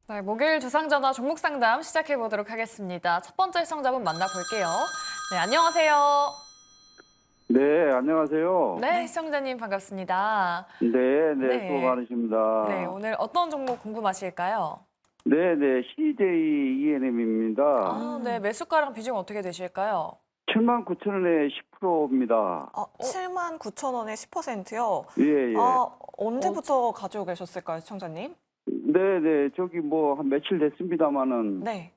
네, 목요일 주상전화 종목 상담 시작해 보도록 하겠습니다. 첫 번째 시청자분 만나볼게요. 네, 안녕하세요. 네, 안녕하세요. 네, 시청자님 반갑습니다. 네, 네, 네. 수고 많으십니다. 네, 오늘 어떤 종목 궁금하실까요? 네, 네, CJ ENM입니다. 네, 매수가랑 비중 어떻게 되실까요? 79,000원에 10%입니다. 79,000원에 10%요? 예, 예. 언제부터 가지고 계셨을까요, 시청자님? 네, 네, 저기 뭐 한 며칠 됐습니다만은. 네.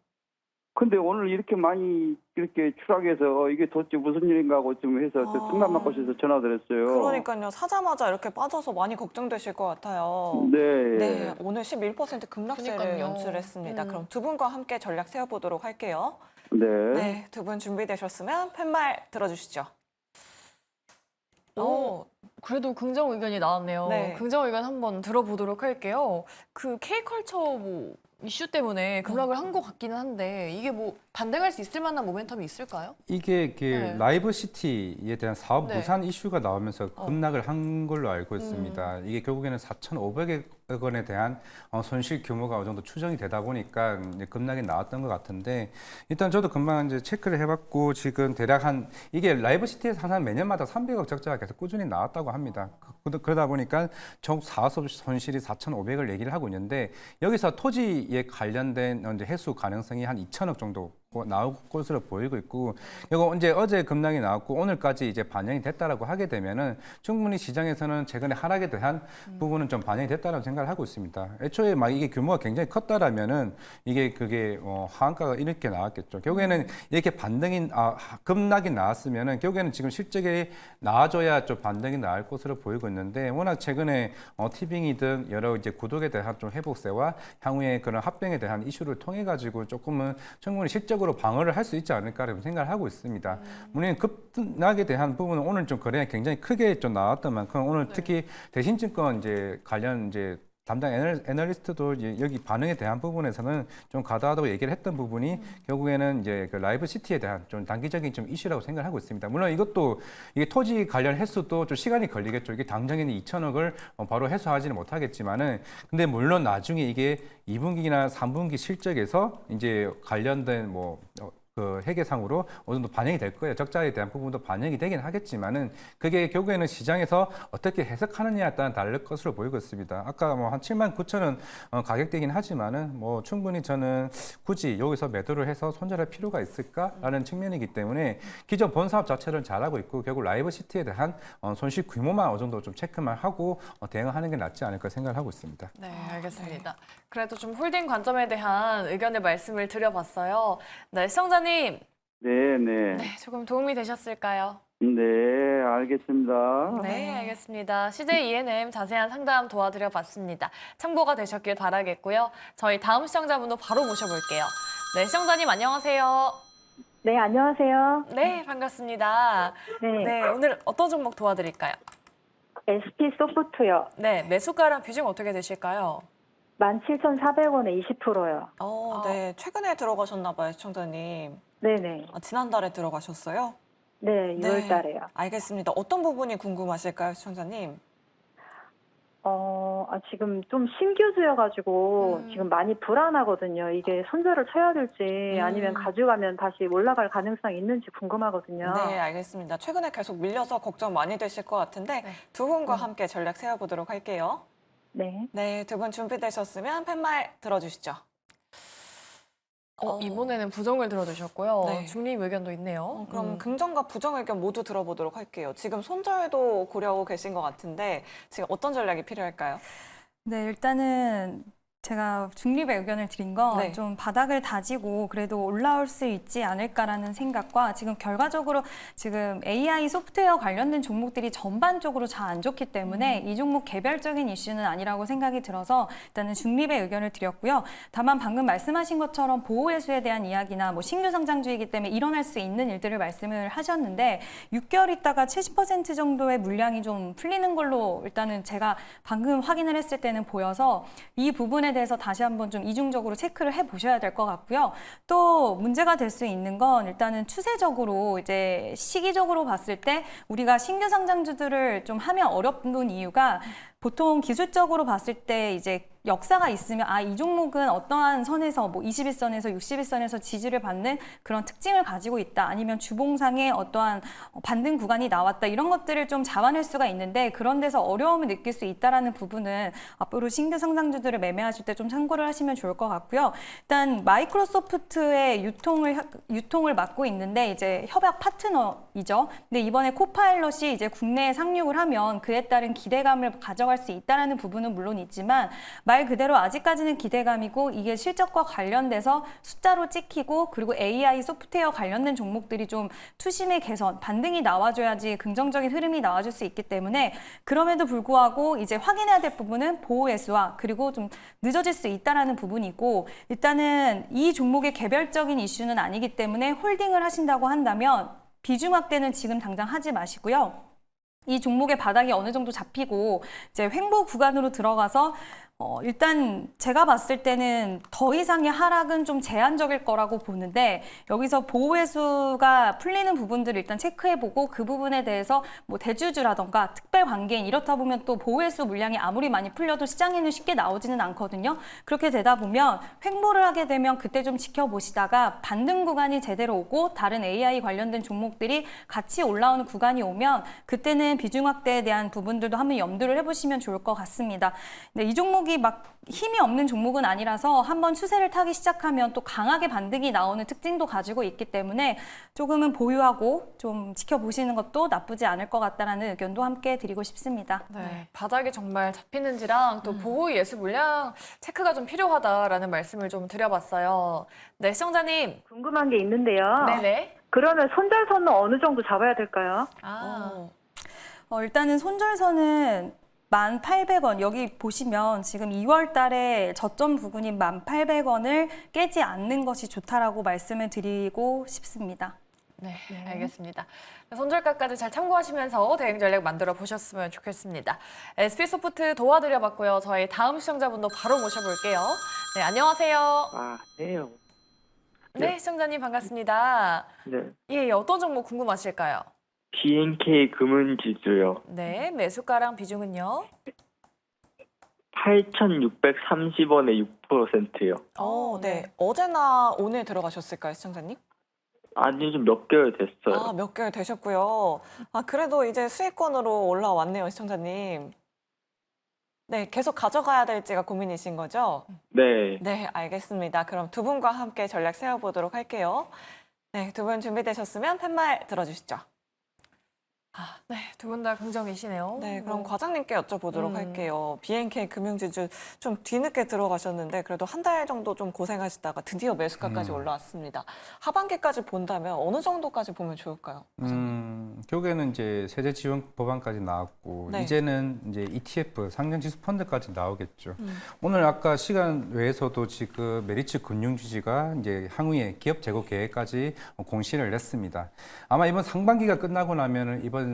근데 오늘 이렇게 많이 이렇게 추락해서 이게 도대체 무슨 일인가 하고 좀 해서 저 큰맘 먹고 싶어서 전화드렸어요. 그러니까요. 사자마자 이렇게 빠져서 많이 걱정되실 것 같아요. 네, 네, 오늘 11% 급락세를 그러니까요. 연출했습니다. 그럼 두 분과 함께 전략 세워보도록 할게요. 네. 네, 두 분 준비되셨으면 팻말 들어주시죠. 오, 그래도 긍정 의견이 나왔네요. 네. 긍정 의견 한번 들어보도록 할게요. 그 K컬처 뭐 이슈 때문에 급락을 한 것 같기는 한데 이게 뭐 반등할 수 있을 만한 모멘텀이 있을까요? 이게 네. 라이브 시티에 대한 사업 네. 무산 이슈가 나오면서 급락을 한 걸로 알고 있습니다. 이게 결국에는 4,500억 원에 대한 손실 규모가 어느 정도 추정이 되다 보니까 이제 급락이 나왔던 것 같은데 일단 저도 금방 이제 체크를 해봤고 지금 대략 이게 라이브 시티에서 항상 매년마다 300억 적자가 계속 꾸준히 나왔다고 합니다. 그러다 보니까 총 사업 손실이 4,500을 얘기를 하고 있는데 여기서 토지에 관련된 이제 해수 가능성이 한 2천억 정도 나올 것으로 보이고 있고 이거 이제 어제 급락이 나왔고 오늘까지 이제 반영이 됐다라고 하게 되면은 충분히 시장에서는 최근에 하락에 대한 부분은 좀 반영이 됐다라고 생각을 하고 있습니다. 애초에 막 이게 규모가 굉장히 컸다라면은 이게 그게 하한가가 이렇게 나왔겠죠. 결국에는 이렇게 급락이 나왔으면은 결국에는 지금 실적이 나아져야 좀 반등이 나을 것으로 보이고 있는데 워낙 최근에 티빙이든 여러 이제 구독에 대한 좀 회복세와 향후에 그런 합병에 대한 이슈를 통해 가지고 조금은 충분히 실적으로 방어를 할 수 있지 않을까라고 생각을 하고 있습니다. 물론 급락에 대한 부분은 오늘 좀 거래가 굉장히 크게 좀 나왔던 만큼 오늘 특히 대신증권 이제 관련 이제 담당 애널리스트도 이제 여기 반응에 대한 부분에서는 좀 과다하다고 얘기를 했던 부분이 결국에는 이제 그 라이브 시티에 대한 좀 단기적인 좀 이슈라고 생각을 하고 있습니다. 물론 이것도 이게 토지 관련 횟수도 좀 시간이 걸리겠죠. 이게 당장에는 2천억을 바로 해소하지는 못하겠지만은 근데 물론 나중에 이게 2분기나 3분기 실적에서 이제 관련된 그 회계상으로 어느 정도 반영이 될 거예요. 적자에 대한 부분도 반영이 되긴 하겠지만은 그게 결국에는 시장에서 어떻게 해석하느냐에 따라 다를 것으로 보이고 있습니다. 아까 뭐 한 79,000원 가격대긴 하지만은 뭐 충분히 저는 굳이 여기서 매도를 해서 손절할 필요가 있을까라는 측면이기 때문에 기존 본 사업 자체를 잘하고 있고 결국 라이브 시티에 대한 손실 규모만 어느 정도 좀 체크만 하고 대응하는 게 낫지 않을까 생각을 하고 있습니다. 네, 알겠습니다. 그래도 좀 홀딩 관점에 대한 의견을 말씀을 드려봤어요. 네, 시청자님. 네, 네. 네, 조금 도움이 되셨을까요? 네, 알겠습니다. 네, 알겠습니다. CJ ENM 자세한 상담 도와드려봤습니다. 참고가 되셨길 바라겠고요. 저희 다음 시청자분도 바로 모셔볼게요. 네, 시청자님 안녕하세요. 네, 안녕하세요. 네, 반갑습니다. 네, 네, 오늘 어떤 종목 도와드릴까요? SP 소프트요. 네, 매수가랑 비중 어떻게 되실까요? 17,400원에 20%요. 네. 최근에 들어가셨나 봐요, 시청자님. 네네. 지난달에 들어가셨어요? 네, 6월 달에요. 알겠습니다. 어떤 부분이 궁금하실까요, 시청자님? 지금 좀 신규주여가지고 지금 많이 불안하거든요. 이게 손절을 쳐야 될지 아니면 가져가면 다시 올라갈 가능성이 있는지 궁금하거든요. 네, 알겠습니다. 최근에 계속 밀려서 걱정 많이 되실 것 같은데 네. 두 분과 함께 전략 세워보도록 할게요. 네. 네, 두 분 준비되셨으면 팻말 들어주시죠. 이번에는 부정을 들어주셨고요. 네. 중립 의견도 있네요. 그럼 긍정과 부정 의견 모두 들어보도록 할게요. 지금 손절도 고려하고 계신 것 같은데 지금 어떤 전략이 필요할까요? 네, 일단은 제가 중립의 의견을 드린 건 네. 좀 바닥을 다지고 그래도 올라올 수 있지 않을까라는 생각과 지금 결과적으로 지금 AI 소프트웨어 관련된 종목들이 전반적으로 잘 안 좋기 때문에 이 종목 개별적인 이슈는 아니라고 생각이 들어서 일단은 중립의 의견을 드렸고요. 다만 방금 말씀하신 것처럼 보호회수에 대한 이야기나 뭐 신규 상장주이기 때문에 일어날 수 있는 일들을 말씀을 하셨는데 6개월 있다가 70% 정도의 물량이 좀 풀리는 걸로 일단은 제가 방금 확인을 했을 때는 보여서 이 부분에 대해서 다시 한번 좀 이중적으로 체크를 해 보셔야 될 것 같고요. 또 문제가 될 수 있는 건 일단은 추세적으로 이제 시기적으로 봤을 때 우리가 신규 상장주들을 좀 하면 어렵은 이유가 보통 기술적으로 봤을 때 이제 역사가 있으면 이 종목은 어떠한 선에서 뭐 21선에서 61선에서 지지를 받는 그런 특징을 가지고 있다. 아니면 주봉상에 어떠한 반등 구간이 나왔다. 이런 것들을 좀 잡아낼 수가 있는데 그런 데서 어려움을 느낄 수 있다라는 부분은 앞으로 신규 상장주들을 매매하실 때 좀 참고를 하시면 좋을 것 같고요. 일단 마이크로소프트의 유통을 맡고 있는데 이제 협약 파트너이죠. 근데 이번에 코파일럿이 이제 국내에 상륙을 하면 그에 따른 기대감을 가져갈 수 있다라는 부분은 물론 있지만 말 그대로 아직까지는 기대감이고 이게 실적과 관련돼서 숫자로 찍히고 그리고 AI 소프트웨어 관련된 종목들이 좀 투심의 개선, 반등이 나와줘야지 긍정적인 흐름이 나와줄 수 있기 때문에 그럼에도 불구하고 이제 확인해야 될 부분은 보호예수와 그리고 좀 늦어질 수 있다라는 부분이고 일단은 이 종목의 개별적인 이슈는 아니기 때문에 홀딩을 하신다고 한다면 비중 확대는 지금 당장 하지 마시고요. 이 종목의 바닥이 어느 정도 잡히고 이제 횡보 구간으로 들어가서 일단 제가 봤을 때는 더 이상의 하락은 좀 제한적일 거라고 보는데 여기서 보호회수가 풀리는 부분들을 일단 체크해보고 그 부분에 대해서 뭐 대주주라던가 특별 관계인 이렇다 보면 또 보호회수 물량이 아무리 많이 풀려도 시장에는 쉽게 나오지는 않거든요. 그렇게 되다 보면 횡보를 하게 되면 그때 좀 지켜보시다가 반등 구간이 제대로 오고 다른 AI 관련된 종목들이 같이 올라오는 구간이 오면 그때는 비중 확대에 대한 부분들도 한번 염두를 해보시면 좋을 것 같습니다. 근데 이 종목이 막 힘이 없는 종목은 아니라서 한번 추세를 타기 시작하면 또 강하게 반등이 나오는 특징도 가지고 있기 때문에 조금은 보유하고 좀 지켜보시는 것도 나쁘지 않을 것 같다라는 의견도 함께 드리고 싶습니다. 네, 바닥이 정말 잡히는지랑 또 보호 예수 물량 체크가 좀 필요하다라는 말씀을 좀 드려봤어요. 네, 시청자님. 궁금한 게 있는데요. 네네. 그러면 손절선은 어느 정도 잡아야 될까요? 일단은 손절선은 1,800원 여기 보시면 지금 2월 달에 저점 부근인 1,800원을 깨지 않는 것이 좋다라고 말씀을 드리고 싶습니다. 네, 알겠습니다. 손절가까지 잘 참고하시면서 대응 전략 만들어 보셨으면 좋겠습니다. SP소프트 도와드려봤고요. 저희 다음 시청자분도 바로 모셔볼게요. 네, 안녕하세요. 네. 네, 시청자님 반갑습니다. 네, 예, 어떤 종목 궁금하실까요? BNK 금은지주요. 네, 매수가랑 비중은요? 8,630원에 6%요. 네. 어제나 오늘 들어가셨을까요, 시청자님? 아니, 좀 몇 개월 됐어요. 몇 개월 되셨고요. 그래도 이제 수익권으로 올라왔네요, 시청자님. 네, 계속 가져가야 될지가 고민이신 거죠? 네. 네, 알겠습니다. 그럼 두 분과 함께 전략 세워보도록 할게요. 네, 두 분 준비되셨으면 팻말 들어주시죠. 네, 두 분 다 긍정이시네요. 네, 그럼 과장님께 여쭤보도록 할게요. BNK 금융지주 좀 뒤늦게 들어가셨는데 그래도 한 달 정도 좀 고생하시다가 드디어 매수가까지 올라왔습니다. 하반기까지 본다면 어느 정도까지 보면 좋을까요? 결국에는 이제 세제 지원 법안까지 나왔고 네. 이제는 이제 ETF 상장지수 펀드까지 나오겠죠. 오늘 아까 시간 외에서도 지금 메리츠 금융주주가 이제 향후에 기업 재고 계획까지 공시를 냈습니다. 아마 이번 상반기가 끝나고 나면은 이번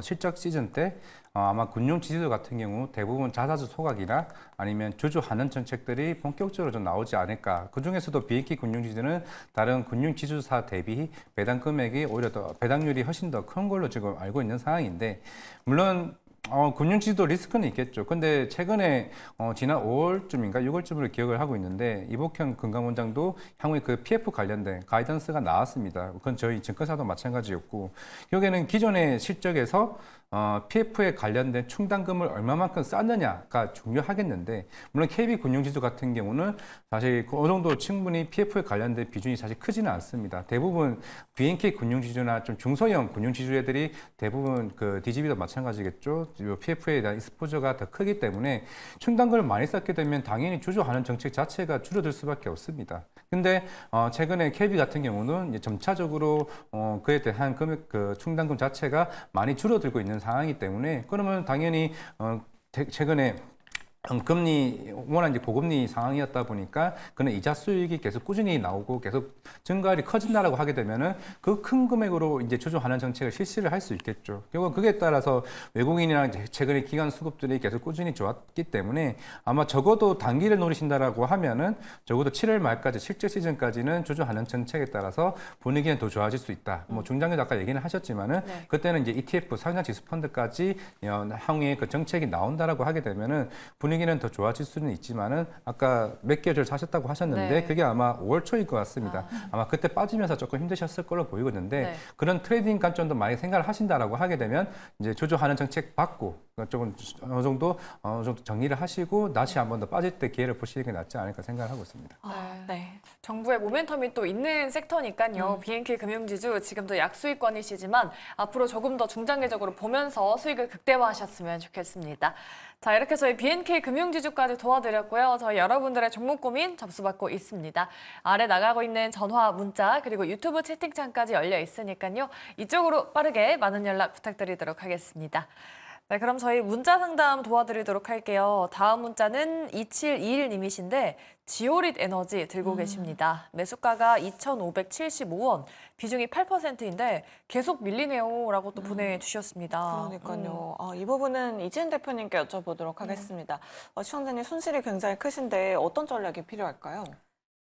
실적 시즌 때 아마 금융지주들 같은 경우 대부분 자사주 소각이나 아니면 주주 환원 정책들이 본격적으로 좀 나오지 않을까. 그 중에서도 BNK 금융지주는 다른 금융지주사 대비 배당 금액이 오히려 더 배당률이 훨씬 더 큰 걸로 지금 알고 있는 상황인데 물론 금융지주도 리스크는 있겠죠. 근데 최근에 지난 5월쯤인가 6월쯤으로 기억을 하고 있는데 이복현 금감원장도 향후에 그 PF 관련된 가이던스가 나왔습니다. 그건 저희 증권사도 마찬가지였고 결국에는 기존의 실적에서 PF에 관련된 충당금을 얼마만큼 쌓느냐가 중요하겠는데 물론 KB금융지주 같은 경우는 사실 어느 정도 충분히 PF에 관련된 비중이 사실 크지는 않습니다. 대부분 BNK 금융지주나 좀 중소형 금융지주애들이 대부분 그 DGB도 마찬가지겠죠. PF에 대한 익스포저가 더 크기 때문에 충당금을 많이 쌓게 되면 당연히 주주 환원 정책 자체가 줄어들 수밖에 없습니다. 근데 최근에 KB 같은 경우는 이제 점차적으로 그에 대한 금액 그 충당금 자체가 많이 줄어들고 있는 상황이기 때문에 그러면 당연히 최근에 금리 워낙 이제 고금리 상황이었다 보니까 그는 이자 수익이 계속 꾸준히 나오고 계속 증가율이 커진다라고 하게 되면은 그 큰 금액으로 이제 조정하는 정책을 실시를 할 수 있겠죠. 결국 그에 따라서 외국인이랑 이제 최근에 기관 수급들이 계속 꾸준히 좋았기 때문에 아마 적어도 단기를 노리신다라고 하면은 적어도 7월 말까지 실제 시즌까지는 조정하는 정책에 따라서 분위기는 더 좋아질 수 있다. 뭐 중장기도 아까 얘기는 하셨지만은 네. 그때는 이제 ETF 상장 지수 펀드까지 향후에 그 정책이 나온다라고 하게 되면은 분위기는 더 좋아질 수는 있지만은 아까 몇 개월 사셨다고 하셨는데 네. 그게 아마 5월 초일 것 같습니다. 아마 그때 빠지면서 조금 힘드셨을 걸로 보이거든데 네. 그런 트레이딩 관점도 많이 생각을 하신다라고 하게 되면 이제 조정하는 정책 받고 조금 어느 정도 정리를 하시고 다시 한 번 더 빠질 때 기회를 보시는 게 낫지 않을까 생각을 하고 있습니다. 네. 정부의 모멘텀이 또 있는 섹터니까요. BNK 금융지주 지금도 약수익권이시지만 앞으로 조금 더 중장기적으로 보면서 수익을 극대화하셨으면 좋겠습니다. 자, 이렇게 저희 BNK 금융지주까지 도와드렸고요. 저희 여러분들의 종목 고민 접수받고 있습니다. 아래 나가고 있는 전화, 문자, 그리고 유튜브 채팅창까지 열려 있으니까요. 이쪽으로 빠르게 많은 연락 부탁드리도록 하겠습니다. 네, 그럼 저희 문자 상담 도와드리도록 할게요. 다음 문자는 2721님이신데 지오릿 에너지 들고 계십니다. 매수가가 2,575원, 비중이 8%인데 계속 밀리네요 라고 또 보내주셨습니다. 그러니까요. 이 부분은 이지은 대표님께 여쭤보도록 하겠습니다. 시청자님 손실이 굉장히 크신데 어떤 전략이 필요할까요?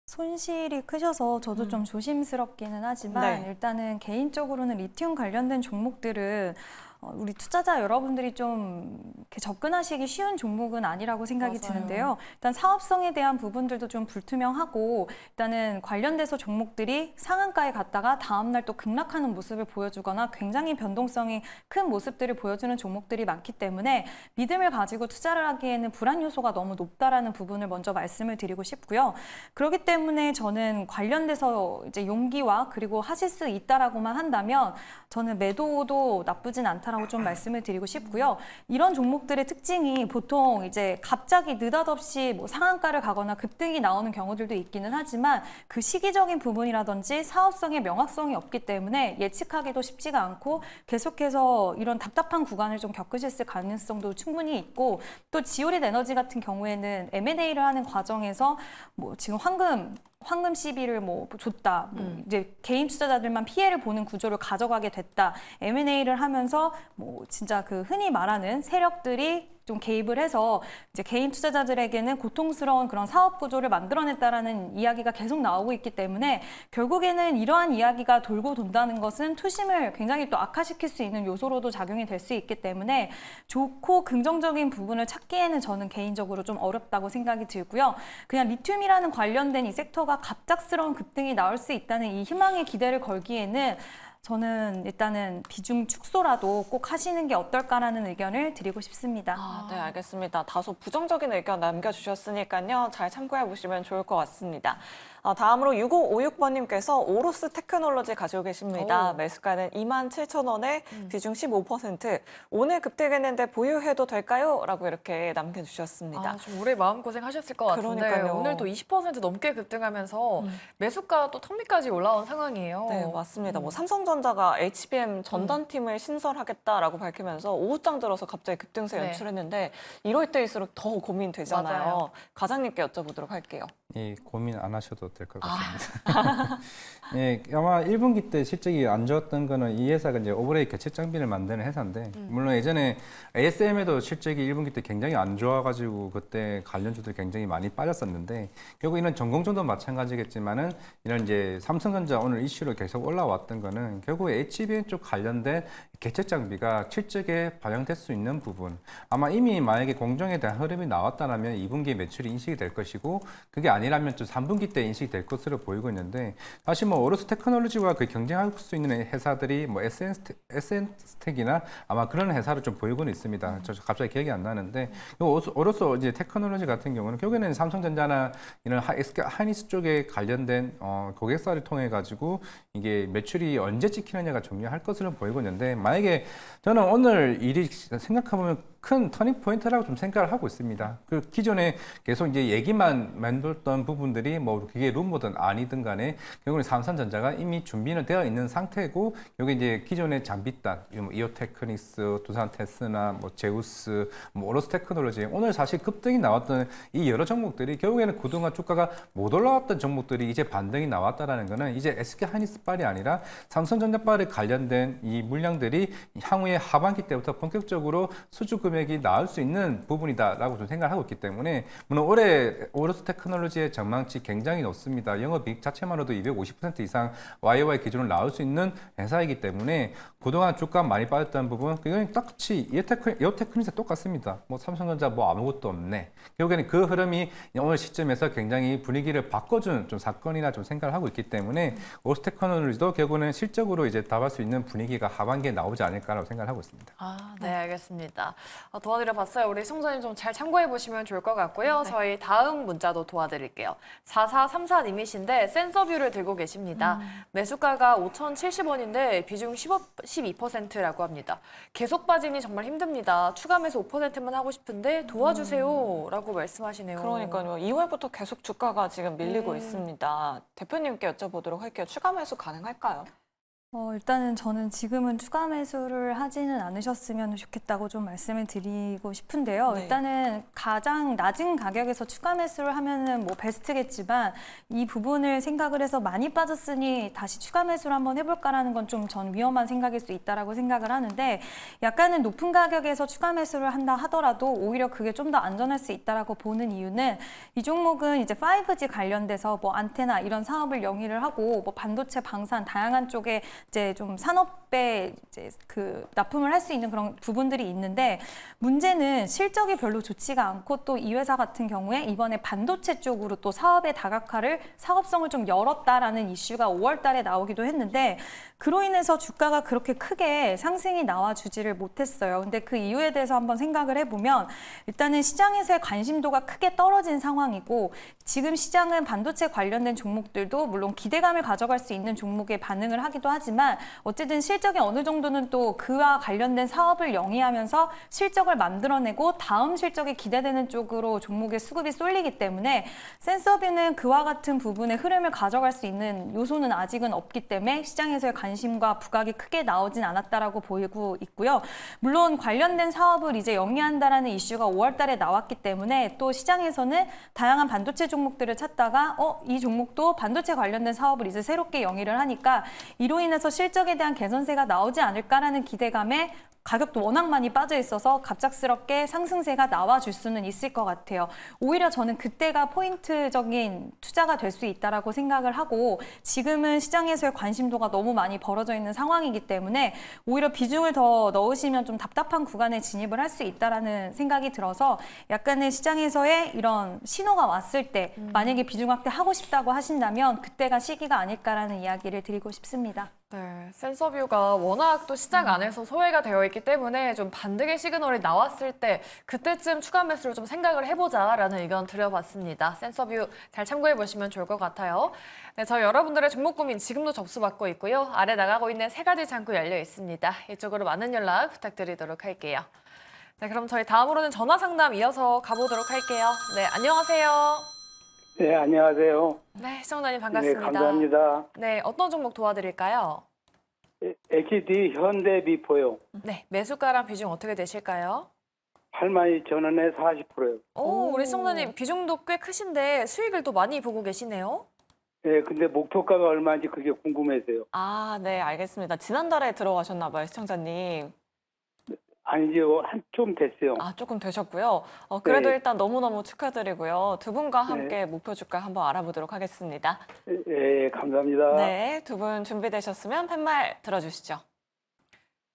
손실이 크셔서 저도 좀 조심스럽기는 하지만 네. 일단은 개인적으로는 리튬 관련된 종목들은 우리 투자자 여러분들이 좀 이렇게 접근하시기 쉬운 종목은 아니라고 생각이 맞아요. 드는데요. 일단 사업성에 대한 부분들도 좀 불투명하고 일단은 관련돼서 종목들이 상한가에 갔다가 다음날 또 급락하는 모습을 보여주거나 굉장히 변동성이 큰 모습들을 보여주는 종목들이 많기 때문에 믿음을 가지고 투자를 하기에는 불안 요소가 너무 높다라는 부분을 먼저 말씀을 드리고 싶고요. 그렇기 때문에 저는 관련돼서 이제 용기와 그리고 하실 수 있다라고만 한다면 저는 매도도 나쁘진 않다라고 좀 말씀을 드리고 싶고요. 이런 종목들의 특징이 보통 이제 갑자기 느닷없이 뭐 상한가를 가거나 급등이 나오는 경우들도 있기는 하지만 그 시기적인 부분이라든지 사업성의 명확성이 없기 때문에 예측하기도 쉽지가 않고 계속해서 이런 답답한 구간을 좀 겪으실 가능성도 충분히 있고 또 지오릿 에너지 같은 경우에는 M&A를 하는 과정에서 뭐 지금 황금 시비를 뭐 줬다. 이제 개인 투자자들만 피해를 보는 구조를 가져가게 됐다. M&A를 하면서 뭐 진짜 그 흔히 말하는 세력들이 좀 개입을 해서 이제 개인 투자자들에게는 고통스러운 그런 사업 구조를 만들어냈다라는 이야기가 계속 나오고 있기 때문에 결국에는 이러한 이야기가 돌고 돈다는 것은 투심을 굉장히 또 악화시킬 수 있는 요소로도 작용이 될 수 있기 때문에 좋고 긍정적인 부분을 찾기에는 저는 개인적으로 좀 어렵다고 생각이 들고요. 그냥 리튬이라는 관련된 이 섹터가 갑작스러운 급등이 나올 수 있다는 이 희망의 기대를 걸기에는 저는 일단은 비중 축소라도 꼭 하시는 게 어떨까라는 의견을 드리고 싶습니다. 네, 알겠습니다. 다소 부정적인 의견 남겨주셨으니까요. 잘 참고해 보시면 좋을 것 같습니다. 다음으로 6556번님께서 오로스 테크놀로지 가지고 계십니다. 오. 매수가는 27,000원에 비중 15%. 오늘 급등했는데 보유해도 될까요? 라고 이렇게 남겨주셨습니다. 좀 오래 마음고생 하셨을 것 같은데 그러니까요. 오늘도 20% 넘게 급등하면서 매수가 또 턱밑까지 올라온 상황이에요. 네, 맞습니다. 뭐 삼성전자가 HBM 전단팀을 신설하겠다라고 밝히면서 오후장 들어서 갑자기 급등세 네. 연출했는데 이럴 때일수록 더 고민되잖아요. 맞아요. 과장님께 여쭤보도록 할게요. 예, 고민 안 하셔도 될 것 같습니다. 예, 아마 1분기 때 실적이 안 좋았던 거는 이 회사가 이제 오버레이 교체 장비를 만드는 회사인데 물론 예전에 ASM에도 실적이 1분기 때 굉장히 안 좋아가지고 그때 관련주들 굉장히 많이 빠졌었는데 결국 이런 전공정도 마찬가지겠지만은 이런 이제 삼성전자 오늘 이슈로 계속 올라왔던 거는 결국 HBM 쪽 관련된 개체 장비가 실적에 반영될 수 있는 부분 아마 이미 만약에 공정에 대한 흐름이 나왔다면 2분기에 매출이 인식이 될 것이고 그게 아니라면 좀 3분기 때 인식이 될 것으로 보이고 있는데 사실 뭐 오로스 테크놀로지와 그 경쟁할 수 있는 회사들이 뭐 SN스택이나 아마 그런 회사로 좀 보이고는 있습니다. 저 갑자기 기억이 안 나는데 오로스 이제 테크놀로지 같은 경우는 결국에는 삼성전자나 이런 하이닉스 쪽에 관련된 고객사를 통해 가지고 이게 매출이 언제 찍히느냐가 중요할 것으로 보이고 있는데 만약에 저는 오늘 일이 생각해보면 큰 터닝 포인트라고 좀 생각을 하고 있습니다. 그 기존에 계속 이제 얘기만 만들었던 부분들이 뭐 그게 루머든 아니든 간에 결국은 삼성전자가 이미 준비는 되어 있는 상태고 여기 이제 기존의 장비단, 뭐 이오테크닉스, 두산 테스나, 뭐 제우스, 뭐 오로스 테크놀로지 오늘 사실 급등이 나왔던 이 여러 종목들이 결국에는 그동안 주가가 못 올라왔던 종목들이 이제 반등이 나왔다라는 거는 이제 SK 하이닉스빨이 아니라 삼성전자빨에 관련된 이 물량들이 향후에 하반기 때부터 본격적으로 수주 금액이 나올 수 있는 부분이다라고 좀 생각하고 있기 때문에 물론 올해 오로스 테크놀로지의 전망치 굉장히 높습니다. 영업이익 자체만으로도 250% 이상 YOY 기준으로 나올 수 있는 회사이기 때문에 그동안 주가 많이 빠졌던 부분 그건 똑같이 이오테크닉스 똑같습니다. 뭐 삼성전자 뭐 아무것도 없네. 결국에는 그 흐름이 오늘 시점에서 굉장히 분위기를 바꿔준 좀 사건이나 좀 생각을 하고 있기 때문에 오로스 테크놀로지도 결국은 실적으로 이제 답할 수 있는 분위기가 하반기에 나오지 않을까라고 생각을 하고 있습니다. 아, 네, 알겠습니다. 도와드려 봤어요. 우리 시청자님 좀 잘 참고해 보시면 좋을 것 같고요. 저희 다음 문자도 도와드릴게요. 4434님이신데 센서뷰를 들고 계십니다. 매수가가 5,070원인데 비중 12%라고 합니다. 계속 빠지니 정말 힘듭니다. 추가 매수 5%만 하고 싶은데 도와주세요 라고 말씀하시네요. 그러니까요. 2월부터 계속 주가가 지금 밀리고 있습니다. 대표님께 여쭤보도록 할게요. 추가 매수 가능할까요? 일단은 저는 지금은 추가 매수를 하지는 않으셨으면 좋겠다고 좀 말씀을 드리고 싶은데요. 네. 일단은 가장 낮은 가격에서 추가 매수를 하면은 뭐 베스트겠지만 이 부분을 생각을 해서 많이 빠졌으니 다시 추가 매수를 한번 해볼까라는 건 좀 전 위험한 생각일 수 있다라고 생각을 하는데 약간은 높은 가격에서 추가 매수를 한다 하더라도 오히려 그게 좀 더 안전할 수 있다라고 보는 이유는 이 종목은 이제 5G 관련돼서 뭐 안테나 이런 사업을 영위를 하고 뭐 반도체, 방산 다양한 쪽에 이제 좀 산업에 이제 그 납품을 할 수 있는 그런 부분들이 있는데 문제는 실적이 별로 좋지가 않고 또 이 회사 같은 경우에 이번에 반도체 쪽으로 또 사업의 다각화를 사업성을 좀 열었다라는 이슈가 5월 달에 나오기도 했는데 그로 인해서 주가가 그렇게 크게 상승이 나와주지를 못했어요. 근데 그 이유에 대해서 한번 생각을 해보면 일단은 시장에서의 관심도가 크게 떨어진 상황이고 지금 시장은 반도체 관련된 종목들도 물론 기대감을 가져갈 수 있는 종목에 반응을 하기도 하지만 어쨌든 실적이 어느 정도는 또 그와 관련된 사업을 영위하면서 실적을 만들어내고 다음 실적이 기대되는 쪽으로 종목의 수급이 쏠리기 때문에 센서뷰는 그와 같은 부분의 흐름을 가져갈 수 있는 요소는 아직은 없기 때문에 시장에서의 관심과 부각이 크게 나오진 않았다라고 보이고 있고요. 물론 관련된 사업을 이제 영위한다라는 이슈가 5월 달에 나왔기 때문에 또 시장에서는 다양한 반도체 종목들을 찾다가 이 종목도 반도체 관련된 사업을 이제 새롭게 영위를 하니까 이로 인해서 실적에 대한 개선세가 나오지 않을까라는 기대감에 가격도 워낙 많이 빠져 있어서 갑작스럽게 상승세가 나와줄 수는 있을 것 같아요. 오히려 저는 그때가 포인트적인 투자가 될 수 있다라고 생각을 하고 지금은 시장에서의 관심도가 너무 많이 벌어져 있는 상황이기 때문에 오히려 비중을 더 넣으시면 좀 답답한 구간에 진입을 할 수 있다라는 생각이 들어서 약간의 시장에서의 이런 신호가 왔을 때 만약에 비중 확대하고 싶다고 하신다면 그때가 시기가 아닐까라는 이야기를 드리고 싶습니다. 네, 센서뷰가 워낙 또 시장 안에서 소외가 되어 있기 때문에 좀 반등의 시그널이 나왔을 때 그때쯤 추가 매수를 좀 생각을 해보자라는 의견 드려봤습니다. 센서뷰 잘 참고해 보시면 좋을 것 같아요. 네, 저희 여러분들의 종목 고민 지금도 접수받고 있고요. 아래 나가고 있는 3가지 창구 열려 있습니다. 이쪽으로 많은 연락 부탁드리도록 할게요. 네, 그럼 저희 다음으로는 전화 상담 이어서 가보도록 할게요. 네, 안녕하세요. 네, 안녕하세요. 네, 시청자님 네, 반갑습니다. 감사합니다. 네, 어떤 종목 도와드릴까요? HD 현대비포요. 네, 매수가랑 비중 어떻게 되실까요? 82,000원에 40%요. 오, 우리 시청자님 비중도 꽤 크신데 수익을 또 많이 보고 계시네요. 네, 근데 목표가가 얼마인지 그게 궁금해서요. 아, 네, 알겠습니다. 지난달에 들어가셨나 봐요, 시청자님. 아니죠, 좀 됐어요. 아, 조금 되셨고요. 그래도 네. 일단 너무너무 축하드리고요. 두 분과 함께 목표 주가 한번 알아보도록 하겠습니다. 네, 감사합니다. 네, 두 분 준비되셨으면 팻말 들어주시죠.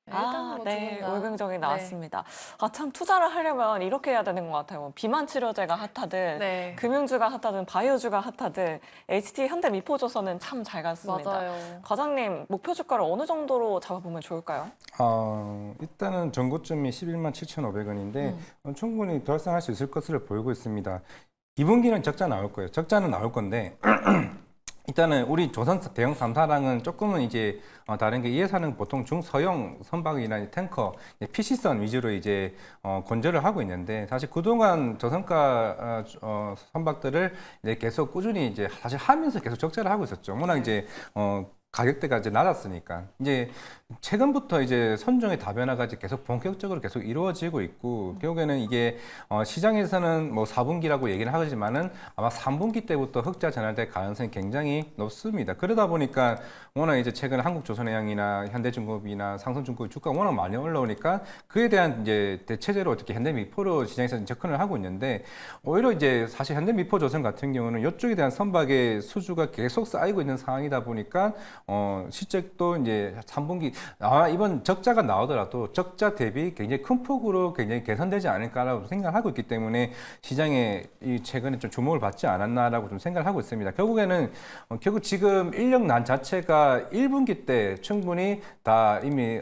일단은 뭐 네, 두 분 다. 월경정이 네. 나왔습니다. 아, 참 투자를 하려면 이렇게 해야 되는 것 같아요. 비만 치료제가 핫하든, 네. 금융주가 핫하든, 바이오주가 핫하든, HT 현대미포조선은 참 잘 갔습니다. 맞아요. 과장님, 목표 주가를 어느 정도로 잡아보면 좋을까요? 일단은 전고점이 11만 7,500원인데 충분히 달성할 수 있을 것으로 보이고 있습니다. 2분기는 적자 나올 거예요. 적자는 나올 건데 일단은 우리 조선 대형 3사랑은 조금은 이제 다른 게 이 회사는 보통 중서형 선박이나 탱커, PC선 위주로 이제 건조를 하고 있는데 사실 그동안 저성가 선박들을 이제 계속 꾸준히 이제 사실 하면서 계속 적자를 하고 있었죠. 워낙 이제 가격대가 이제 낮았으니까 이제 최근부터 이제 선종의 다변화가 이제 계속 본격적으로 계속 이루어지고 있고 결국에는 이게 시장에서는 뭐 4분기라고 얘기를 하지만은 아마 3분기 때부터 흑자 전환될 가능성이 굉장히 높습니다. 그러다 보니까 워낙 이제 최근 한국조선해양이나 현대중공업이나 삼성중공업 주가가 워낙 많이 올라오니까 그에 대한 이제 대체제로 어떻게 현대미포로 시장에서 접근을 하고 있는데 오히려 이제 사실 현대미포조선 같은 경우는 이쪽에 대한 선박의 수주가 계속 쌓이고 있는 상황이다 보니까 실적도 이제 3분기 아마 이번 적자가 나오더라도 적자 대비 굉장히 큰 폭으로 굉장히 개선되지 않을까라고 생각을 하고 있기 때문에 시장에 이 최근에 좀 주목을 받지 않았나라고 좀 생각을 하고 있습니다. 결국에는 결국 지금 인력난 자체가 1분기 때 충분히 다 이미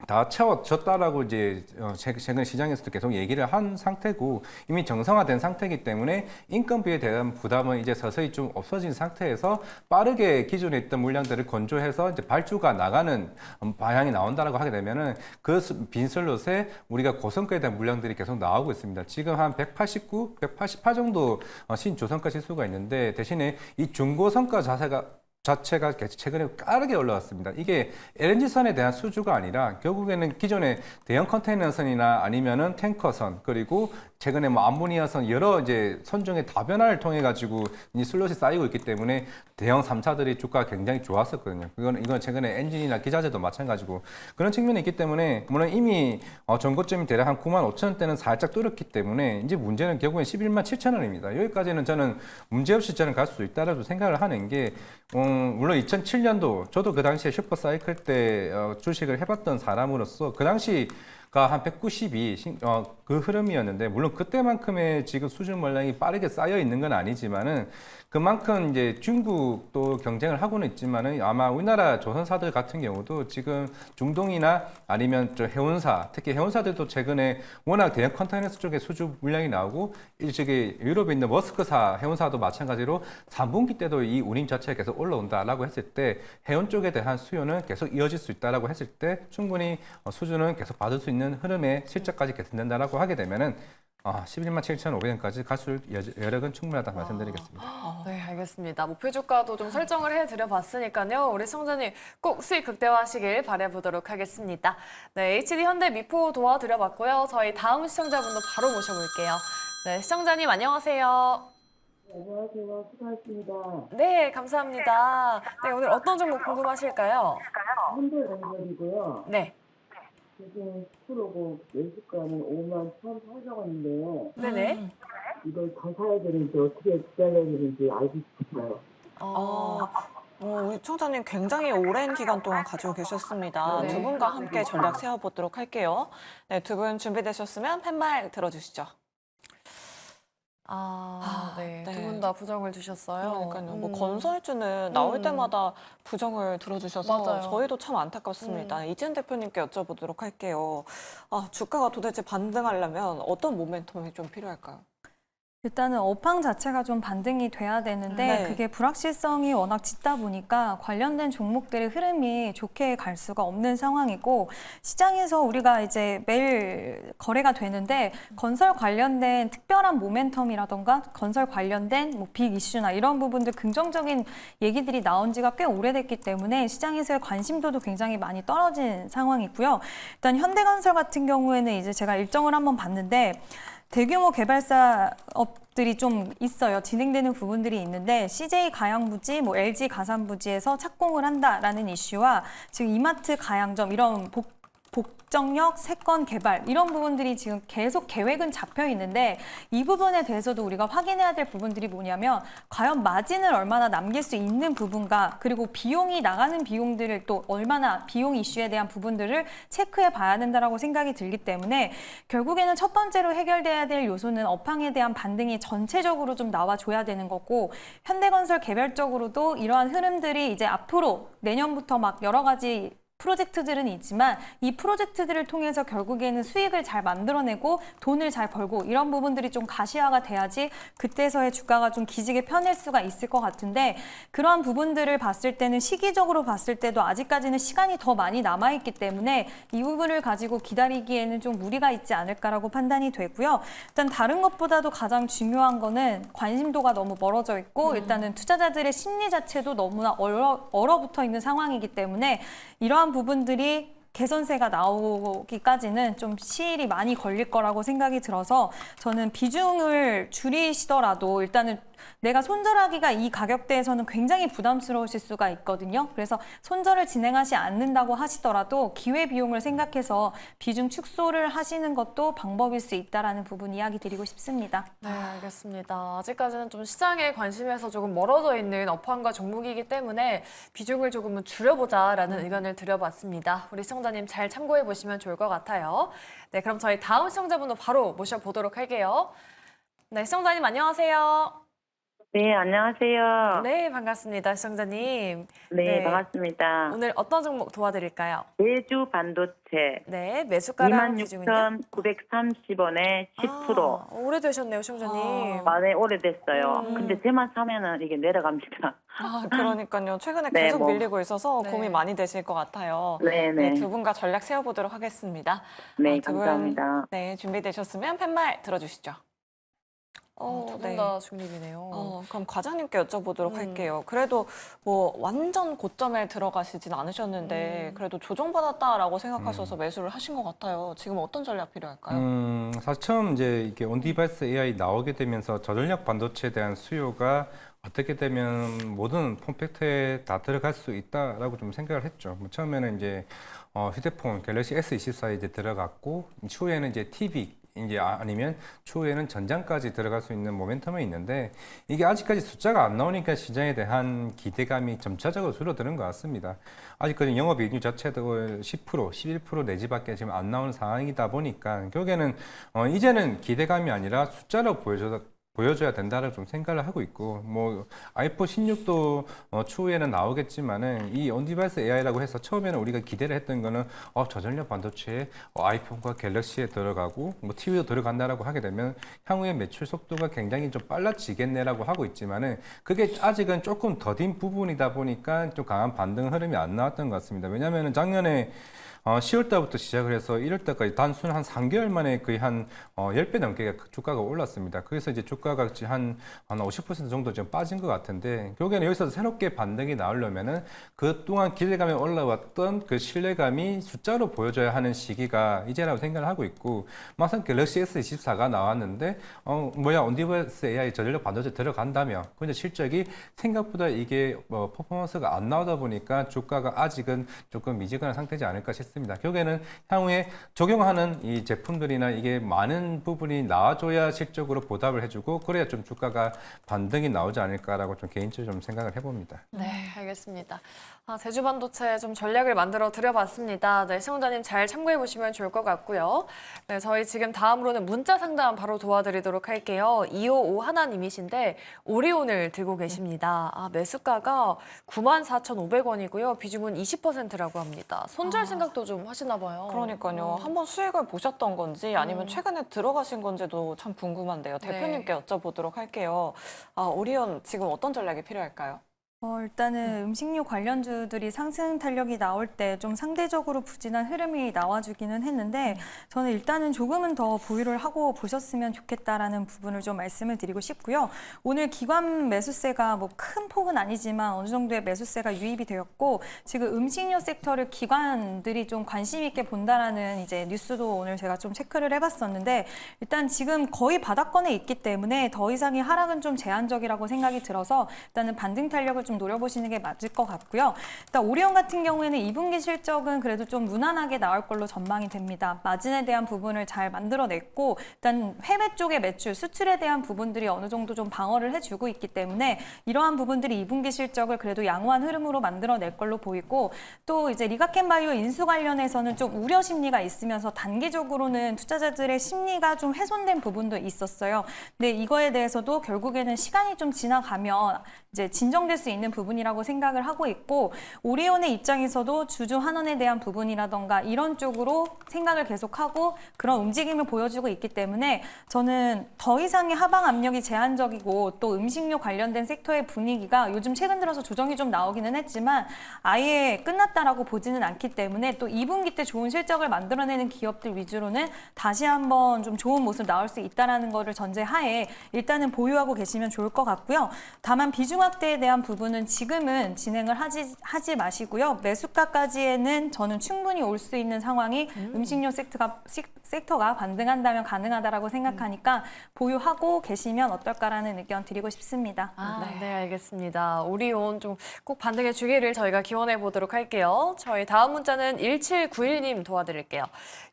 다 채워졌다라고 이제 최근 시장에서도 계속 얘기를 한 상태고 이미 정상화된 상태이기 때문에 인건비에 대한 부담은 이제 서서히 좀 없어진 상태에서 빠르게 기존에 있던 물량들을 건조해서 이제 발주가 나가는 방향이 나온다라고 하게 되면은 그 빈 슬롯에 우리가 고성가에 대한 물량들이 계속 나오고 있습니다. 지금 한 189, 188 정도 신조성가 지수가 있는데 대신에 이 중고성가 자체가 최근에 빠르게 올라왔습니다. 이게 LNG선에 대한 수주가 아니라 결국에는 기존의 대형 컨테이너선이나 아니면은 탱커선 그리고 최근에 뭐 암모니아선 여러 이제 선종의 다변화를 통해 가지고 이 슬롯이 쌓이고 있기 때문에 대형 3사들이 주가가 굉장히 좋았었거든요. 이건 최근에 엔진이나 기자재도 마찬가지고 그런 측면이 있기 때문에 물론 이미 전고점이 대략 한 95,000원대는 살짝 뚫었기 때문에 이제 문제는 결국엔 11만 7천 원입니다. 여기까지는 저는 문제없이 저는 갈 수 있다라고 생각을 하는 게 물론 2007년도 저도 그 당시에 슈퍼사이클 때 주식을 해봤던 사람으로서 그 당시가 한 192 그 흐름이었는데 물론 그때만큼의 지금 수준 물량이 빠르게 쌓여 있는 건 아니지만은 그만큼 이제 중국도 경쟁을 하고는 있지만은 아마 우리나라 조선사들 같은 경우도 지금 중동이나 아니면 저 해운사 특히 해운사들도 최근에 워낙 대형 컨테이너스 쪽에 수주 물량이 나오고 저기 유럽에 있는 머스크사 해운사도 마찬가지로 3분기 때도 이 운임 자체가 계속 올라온다라고 했을 때 해운 쪽에 대한 수요는 계속 이어질 수 있다라고 했을 때 충분히 수주는 계속 받을 수 있는 흐름의 실적까지 개선된다라고 하게 되면은 11만 7,500원까지 갈 수 여력은 충분하다 말씀드리겠습니다. 네, 알겠습니다. 목표 주가도 좀 설정을 해드려 봤으니까요. 우리 시청자님 꼭 수익 극대화하시길 바라보도록 하겠습니다. 네, HD 현대 미포 도와드려 봤고요. 저희 다음 시청자분도 바로 모셔볼게요. 네, 시청자님 안녕하세요. 안녕하세요. 수고하셨습니다. 네, 감사합니다. 네, 오늘 어떤 종목 궁금하실까요? 현대건설이고요. 네. 지금 10%고 매수가는 51,800원인데요. 네네. 이걸 더 사야 되는지 어떻게 기다려야 되는지 알고 싶어요. 우리 청자님 굉장히 오랜 기간 동안 가지고 계셨습니다. 네. 두 분과 함께 전략 세워보도록 할게요. 네, 두 분 준비되셨으면 팻말 들어주시죠. 네. 네. 두 분 다 부정을 주셨어요. 그러니까요. 뭐 건설주는 나올 때마다 부정을 들어주셔서 맞아요. 저희도 참 안타깝습니다. 이지은 대표님께 여쭤보도록 할게요. 주가가 도대체 반등하려면 어떤 모멘텀이 좀 필요할까요? 일단은 업황 자체가 좀 반등이 돼야 되는데 네. 그게 불확실성이 워낙 짙다 보니까 관련된 종목들의 흐름이 좋게 갈 수가 없는 상황이고 시장에서 우리가 이제 매일 거래가 되는데 건설 관련된 특별한 모멘텀이라던가 건설 관련된 뭐 빅 이슈나 이런 부분들 긍정적인 얘기들이 나온 지가 꽤 오래됐기 때문에 시장에서의 관심도도 굉장히 많이 떨어진 상황이고요. 일단 현대건설 같은 경우에는 이제 제가 일정을 한번 봤는데 대규모 개발사업들이 좀 있어요. 진행되는 부분들이 있는데 CJ 가양부지, 뭐 LG 가산부지에서 착공을 한다라는 이슈와 지금 이마트 가양점 이런 복정역 세건 개발 이런 부분들이 지금 계속 계획은 잡혀 있는데 이 부분에 대해서도 우리가 확인해야 될 부분들이 뭐냐면 과연 마진을 얼마나 남길 수 있는 부분과 그리고 비용이 나가는 비용들을 또 얼마나 비용 이슈에 대한 부분들을 체크해 봐야 된다라고 생각이 들기 때문에 결국에는 첫 번째로 해결돼야 될 요소는 업황에 대한 반등이 전체적으로 좀 나와줘야 되는 거고 현대건설 개별적으로도 이러한 흐름들이 이제 앞으로 내년부터 막 여러 가지 프로젝트들은 있지만 이 프로젝트들을 통해서 결국에는 수익을 잘 만들어내고 돈을 잘 벌고 이런 부분들이 좀 가시화가 돼야지 그때서의 주가가 좀 기지개 펴낼 수가 있을 것 같은데 그러한 부분들을 봤을 때는 시기적으로 봤을 때도 아직까지는 시간이 더 많이 남아있기 때문에 이 부분을 가지고 기다리기에는 좀 무리가 있지 않을까라고 판단이 되고요. 일단 다른 것보다도 가장 중요한 거는 관심도가 너무 멀어져 있고 일단은 투자자들의 심리 자체도 너무나 얼어붙어 있는 상황이기 때문에 이러한 부분들이 개선세가 나오기까지는 좀 시일이 많이 걸릴 거라고 생각이 들어서 저는 비중을 줄이시더라도 일단은 내가 손절하기가 이 가격대에서는 굉장히 부담스러우실 수가 있거든요. 그래서 손절을 진행하지 않는다고 하시더라도 기회비용을 생각해서 비중 축소를 하시는 것도 방법일 수 있다는 부분 이야기 드리고 싶습니다. 네, 알겠습니다. 아직까지는 좀 시장의 관심에서 조금 멀어져 있는 업황과 종목이기 때문에 비중을 조금은 줄여보자라는 의견을 드려봤습니다. 우리 시청자님 잘 참고해 보시면 좋을 것 같아요. 네, 그럼 저희 다음 시청자분도 바로 모셔보도록 할게요. 네, 시청자님 안녕하세요. 네, 안녕하세요. 네, 반갑습니다, 시청자님. 네, 반갑습니다. 오늘 어떤 종목 도와드릴까요? 제주 반도체 네, 매수가랑 비중은요? 26,930원에 10%. 오래되셨네요, 시청자님. 만에 오래됐어요. 음. 근데 제만 사면은 이게 내려갑니다. 그러니까요. 최근에 네, 계속 뭐. 밀리고 있어서 네. 고민 많이 되실 것 같아요. 네네. 두 분과 전략 세워보도록 하겠습니다. 네, 두 분, 감사합니다. 네, 준비되셨으면 팻말 들어주시죠. 두 분 다 중립이네요. 그럼 과장님께 여쭤보도록 할게요. 그래도 뭐 완전 고점에 들어가시진 않으셨는데 그래도 조정받았다라고 생각하셔서 매수를 하신 것 같아요. 지금 어떤 전략 필요할까요? 사실 처음 이제 이게 온디바이스 AI 나오게 되면서 저전력 반도체에 대한 수요가 어떻게 되면 모든 폼팩트에 다 들어갈 수 있다라고 좀 생각을 했죠. 뭐 처음에는 이제 휴대폰 갤럭시 S24에 이제 들어갔고 추후에는 이제 TV 이제 아니면 추후에는 전장까지 들어갈 수 있는 모멘텀이 있는데 이게 아직까지 숫자가 안 나오니까 시장에 대한 기대감이 점차적으로 줄어드는 것 같습니다. 아직까지 영업이익률 자체도 10%, 11% 내지밖에 지금 안 나오는 상황이다 보니까 결국에는 이제는 기대감이 아니라 숫자로 보여줘야 된다고 좀 생각을 하고 있고 뭐 아이폰 16도 추후에는 나오겠지만은 이 온디바이스 AI라고 해서 처음에는 우리가 기대를 했던 거는 저전력 반도체에 아이폰과 갤럭시에 들어가고 뭐 TV도 들어간다라고 하게 되면 향후에 매출 속도가 굉장히 좀 빨라지겠네라고 하고 있지만은 그게 아직은 조금 더딘 부분이다 보니까 좀 강한 반등 흐름이 안 나왔던 것 같습니다. 왜냐하면은 작년에 10월 달부터 시작을 해서 1월 달까지 단순 한 3개월 만에 거의 한 10배 넘게 주가가 올랐습니다. 그래서 이제 주가가 한 50% 정도 좀 빠진 것 같은데 결국에는 여기서 새롭게 반등이 나오려면은 그동안 기대감에 올라왔던 그 신뢰감이 숫자로 보여줘야 하는 시기가 이제라고 생각을 하고 있고 마찬가지로 갤럭시 S24가 나왔는데 온디바이스 AI 저전력 반도체 들어간다며 근데 실적이 생각보다 이게 퍼포먼스가 안 나오다 보니까 주가가 아직은 조금 미지근한 상태지 않을까 싶습니다. 결국에는 향후에 적용하는 이 제품들이나 이게 많은 부분이 나와줘야 실적으로 보답을 해주고 그래야 좀 주가가 반등이 나오지 않을까라고 좀 개인적으로 좀 생각을 해봅니다. 네, 알겠습니다. 제주 반도체 좀 전략을 만들어 드려봤습니다. 네, 시청자님 잘 참고해 보시면 좋을 것 같고요. 네, 저희 지금 다음으로는 문자 상담 바로 도와드리도록 할게요. 2551 하나님이신데 오리온을 들고 계십니다. 매수가가 94,500원이고요. 비중은 20%라고 합니다. 손절 생각도 좀 하시나 봐요. 그러니까요. 한번 수익을 보셨던 건지 아니면 최근에 들어가신 건지도 참 궁금한데요. 대표님께 여쭤보도록 할게요. 오리온 지금 어떤 전략이 필요할까요? 일단은 음식료 관련주들이 상승 탄력이 나올 때 좀 상대적으로 부진한 흐름이 나와주기는 했는데 저는 일단은 조금은 더 보유를 하고 보셨으면 좋겠다라는 부분을 좀 말씀을 드리고 싶고요. 오늘 기관 매수세가 뭐 큰 폭은 아니지만 어느 정도의 매수세가 유입이 되었고 지금 음식료 섹터를 기관들이 좀 관심 있게 본다라는 이제 뉴스도 오늘 제가 좀 체크를 해봤었는데 일단 지금 거의 바닥권에 있기 때문에 더 이상의 하락은 좀 제한적이라고 생각이 들어서 일단은 반등 탄력을 좀 노려보시는 게 맞을 것 같고요. 일단 오리온 같은 경우에는 2분기 실적은 그래도 좀 무난하게 나올 걸로 전망이 됩니다. 마진에 대한 부분을 잘 만들어냈고 일단 해외 쪽의 매출, 수출에 대한 부분들이 어느 정도 좀 방어를 해주고 있기 때문에 이러한 부분들이 2분기 실적을 그래도 양호한 흐름으로 만들어낼 걸로 보이고 또 이제 리가켄바이오 인수 관련해서는 좀 우려 심리가 있으면서 단기적으로는 투자자들의 심리가 좀 훼손된 부분도 있었어요. 근데 이거에 대해서도 결국에는 시간이 좀 지나가면 이제 진정될 수 있는 부분이라고 생각을 하고 있고 오리온의 입장에서도 주주 환원에 대한 부분이라던가 이런 쪽으로 생각을 계속하고 그런 움직임을 보여주고 있기 때문에 저는 더 이상의 하방 압력이 제한적이고 또 음식료 관련된 섹터의 분위기가 요즘 최근 들어서 조정이 좀 나오기는 했지만 아예 끝났다라고 보지는 않기 때문에 또 2분기 때 좋은 실적을 만들어내는 기업들 위주로는 다시 한번 좀 좋은 모습 나올 수 있다라는 거를 전제하에 일단은 보유하고 계시면 좋을 것 같고요. 다만 비중 확대에 대한 부분은 지금은 진행을 하지 마시고요. 매수가까지에는 저는 충분히 올 수 있는 상황이 음식료 섹터가 반등한다면 가능하다라고 생각하니까 보유하고 계시면 어떨까라는 의견 드리고 싶습니다. 네, 알겠습니다. 오리온 좀 꼭 반등해 주기를 저희가 기원해 보도록 할게요. 저희 다음 문자는 1791님 도와드릴게요.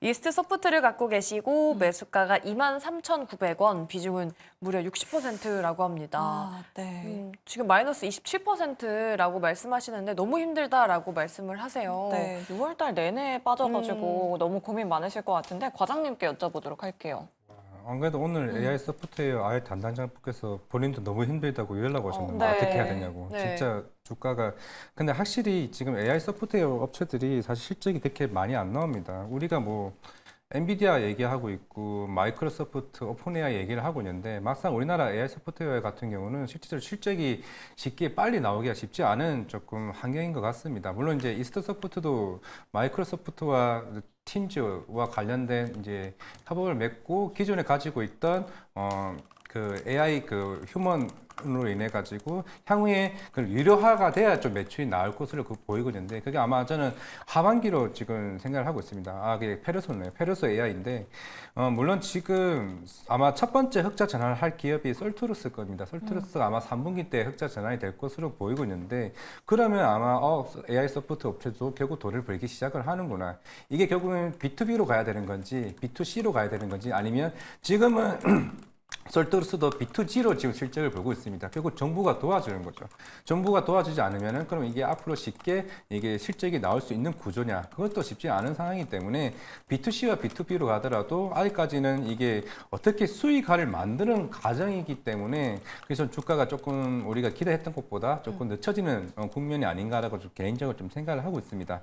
이스트 소프트를 갖고 계시고 매수가가 23,900원, 비중은 무려 60%라고 합니다. 네. 지금 마이너스 27%라고 말씀하시는데 너무 힘들다라고 말씀을 하세요. 네, 6월달 내내 빠져가지고 너무 고민 많으실 것 같은데 과장님께 여쭤보도록 할게요. 안 그래도 오늘 AI 소프트웨어 아예 담당자분께서 본인도 너무 힘들다고 연락 오셨는데 네. 어떻게 해야 되냐고. 네. 진짜 주가가 근데 확실히 지금 AI 소프트웨어 업체들이 사실 실적이 그렇게 많이 안 나옵니다. 우리가 뭐 엔비디아 얘기하고 있고 마이크로소프트, 오픈 AI 얘기를 하고 있는데 막상 우리나라 AI 소프트웨어 같은 경우는 실제로 실적이 쉽게 빨리 나오기가 쉽지 않은 조금 환경인 것 같습니다. 물론 이제 이스트 소프트도 마이크로소프트와 팀즈와 관련된 이제 협업을 맺고 기존에 가지고 있던 그 AI 그 휴먼으로 인해 가지고 향후에 그 유료화가 돼야 좀 매출이 나올 것으로 보이고 있는데 그게 아마 저는 하반기로 지금 생각을 하고 있습니다. 그게 페르소네요. 페르소 AI인데 물론 지금 아마 첫 번째 흑자 전환을 할 기업이 솔트루스 겁니다. 솔트루스가 아마 3분기 때 흑자 전환이 될 것으로 보이고 있는데 그러면 아마 AI 소프트 업체도 결국 돈을 벌기 시작을 하는구나. 이게 결국은 B2B로 가야 되는 건지 B2C로 가야 되는 건지 아니면 지금은 솔트루스도 B2G로 지금 실적을 보고 있습니다. 결국 정부가 도와주는 거죠. 정부가 도와주지 않으면은 그럼 이게 앞으로 쉽게 이게 실적이 나올 수 있는 구조냐? 그것도 쉽지 않은 상황이기 때문에 B2C와 B2B로 가더라도 아직까지는 이게 어떻게 수익화를 만드는 과정이기 때문에 그래서 주가가 조금 우리가 기대했던 것보다 조금 늦춰지는 국면이 아닌가라고 좀 개인적으로 좀 생각을 하고 있습니다.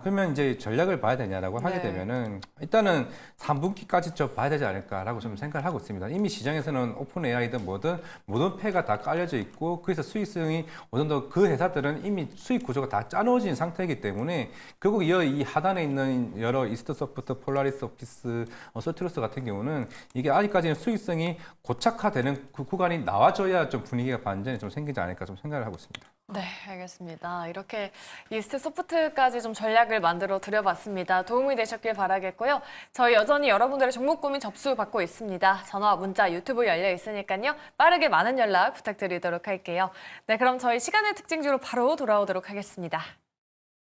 그러면 이제 전략을 봐야 되냐라고 하게 되면은 일단은 3분기까지 좀 봐야 되지 않을까라고 좀 생각을 하고 있습니다. 이미 시장에서는 오픈 AI든 뭐든 모든 패가 다 깔려져 있고 그래서 수익성이 어느 정도 그 회사들은 이미 수익 구조가 다 짜놓은 상태이기 때문에 결국 이 하단에 있는 여러 이스트 소프트, 폴라리스 오피스, 솔트루스 같은 경우는 이게 아직까지는 수익성이 고착화되는 그 구간이 나와줘야 좀 분위기가 반전이 좀 생기지 않을까 좀 생각을 하고 있습니다. 네, 알겠습니다. 이렇게 이스트 소프트까지 좀 전략을 만들어 드려봤습니다. 도움이 되셨길 바라겠고요. 저희 여전히 여러분들의 종목 고민 접수 받고 있습니다. 전화, 문자, 유튜브 열려 있으니까요. 빠르게 많은 연락 부탁드리도록 할게요. 네, 그럼 저희 시간의 특징주로 바로 돌아오도록 하겠습니다.